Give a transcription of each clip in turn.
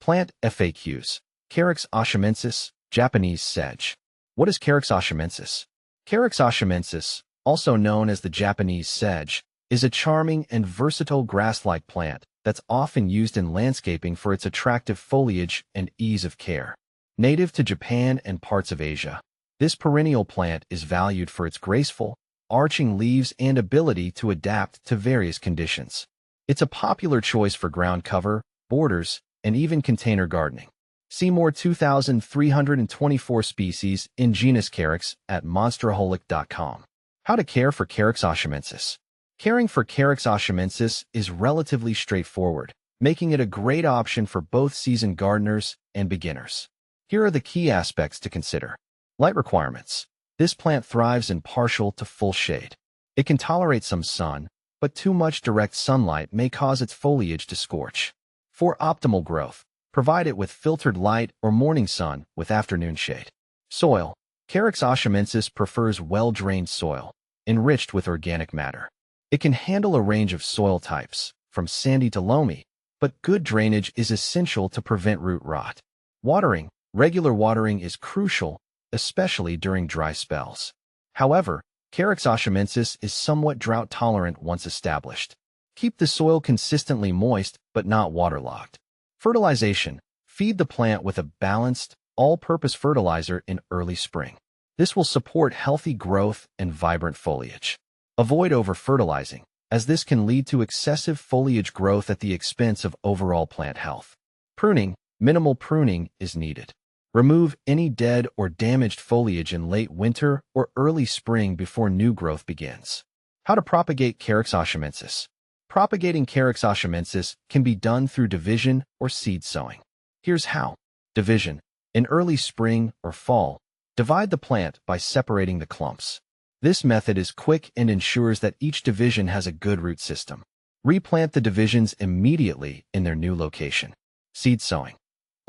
Plant FAQs. Carex oshimensis, Japanese sedge. What is Carex oshimensis? Carex oshimensis, also known as the Japanese sedge, is a charming and versatile grass-like plant that's often used in landscaping for its attractive foliage and ease of care. Native to Japan and parts of Asia, this perennial plant is valued for its graceful, arching leaves and ability to adapt to various conditions. It's a popular choice for ground cover, borders, and even container gardening. See more 2,324 species in genus Carex at monsteraholic.com. How to care for Carex oshimensis. Caring for Carex oshimensis is relatively straightforward, making it a great option for both seasoned gardeners and beginners. Here are the key aspects to consider. Light requirements. This plant thrives in partial to full shade. It can tolerate some sun, but too much direct sunlight may cause its foliage to scorch. For optimal growth, provide it with filtered light or morning sun with afternoon shade. Soil. Carex oshimensis prefers well-drained soil, enriched with organic matter. It can handle a range of soil types, from sandy to loamy, but good drainage is essential to prevent root rot. Watering. Regular watering is crucial, especially during dry spells. However, Carex oshimensis is somewhat drought-tolerant once established. Keep the soil consistently moist but not waterlogged. Fertilization. Feed the plant with a balanced, all-purpose fertilizer in early spring. This will support healthy growth and vibrant foliage. Avoid over-fertilizing, as this can lead to excessive foliage growth at the expense of overall plant health. Pruning. Minimal pruning is needed. Remove any dead or damaged foliage in late winter or early spring before new growth begins. How to propagate Carex oshimensis. Propagating Carex oshimensis can be done through division or seed sowing. Here's how. Division. In early spring or fall, divide the plant by separating the clumps. This method is quick and ensures that each division has a good root system. Replant the divisions immediately in their new location. Seed sowing.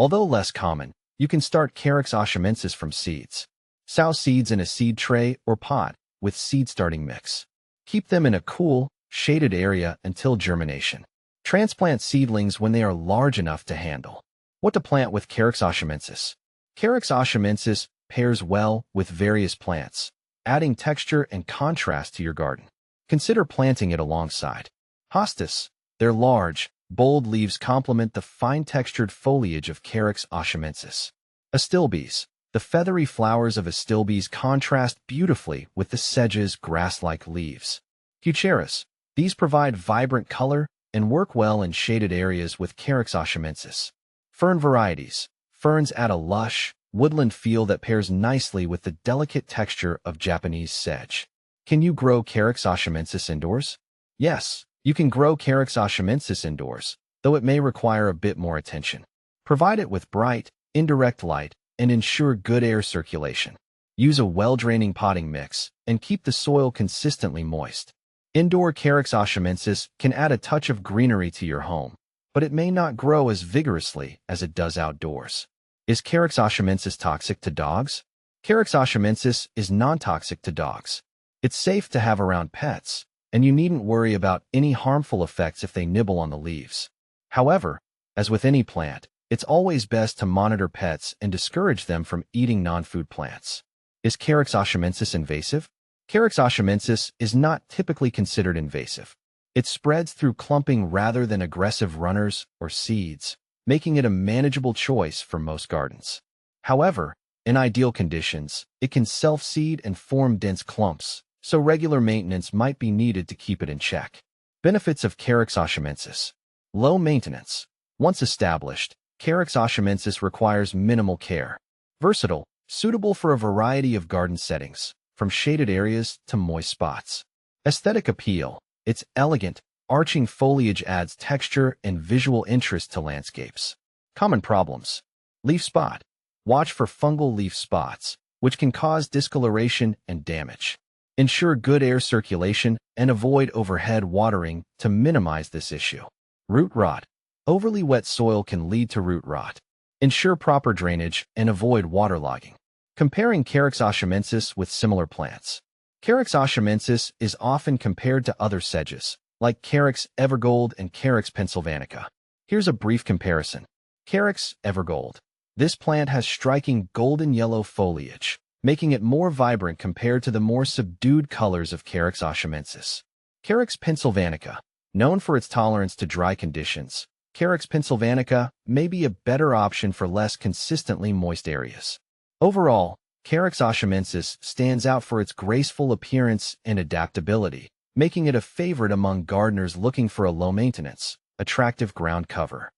Although less common, you can start Carex oshimensis from seeds. Sow seeds in a seed tray or pot with seed starting mix. Keep them in a cool, shaded area until germination. Transplant seedlings when they are large enough to handle. What to plant with Carex oshimensis. Carex oshimensis pairs well with various plants, adding texture and contrast to your garden. Consider planting it alongside hostas. Their large, bold leaves complement the fine-textured foliage of Carex oshimensis. Astilbes. The feathery flowers of astilbes contrast beautifully with the sedge's grass-like leaves. Eucharis. These provide vibrant color and work well in shaded areas with Carex oshimensis. Fern varieties. Ferns add a lush, woodland feel that pairs nicely with the delicate texture of Japanese sedge. Can you grow Carex oshimensis indoors? Yes, you can grow Carex oshimensis indoors, though it may require a bit more attention. Provide it with bright, indirect light and ensure good air circulation. Use a well-draining potting mix and keep the soil consistently moist. Indoor Carex oshimensis can add a touch of greenery to your home, but it may not grow as vigorously as it does outdoors. Is Carex oshimensis toxic to dogs? Carex oshimensis is non-toxic to dogs. It's safe to have around pets, and you needn't worry about any harmful effects if they nibble on the leaves. However, as with any plant, it's always best to monitor pets and discourage them from eating non-food plants. Is Carex oshimensis invasive? Carex oshimensis is not typically considered invasive. It spreads through clumping rather than aggressive runners or seeds, making it a manageable choice for most gardens. However, in ideal conditions, it can self-seed and form dense clumps, so regular maintenance might be needed to keep it in check. Benefits of Carex oshimensis. Low maintenance. Once established, Carex oshimensis requires minimal care. Versatile, suitable for a variety of garden settings, from shaded areas to moist spots. Aesthetic appeal. Its elegant, arching foliage adds texture and visual interest to landscapes. Common problems. Leaf spot. Watch for fungal leaf spots, which can cause discoloration and damage. Ensure good air circulation and avoid overhead watering to minimize this issue. Root rot. Overly wet soil can lead to root rot. Ensure proper drainage and avoid waterlogging. Comparing Carex oshimensis with similar plants. Carex oshimensis is often compared to other sedges, like Carex evergold and Carex pennsylvanica. Here's a brief comparison. Carex evergold. This plant has striking golden yellow foliage, making it more vibrant compared to the more subdued colors of Carex oshimensis. Carex pennsylvanica. Known for its tolerance to dry conditions, Carex pennsylvanica may be a better option for less consistently moist areas. Overall, Carex oshimensis stands out for its graceful appearance and adaptability, making it a favorite among gardeners looking for a low-maintenance, attractive ground cover.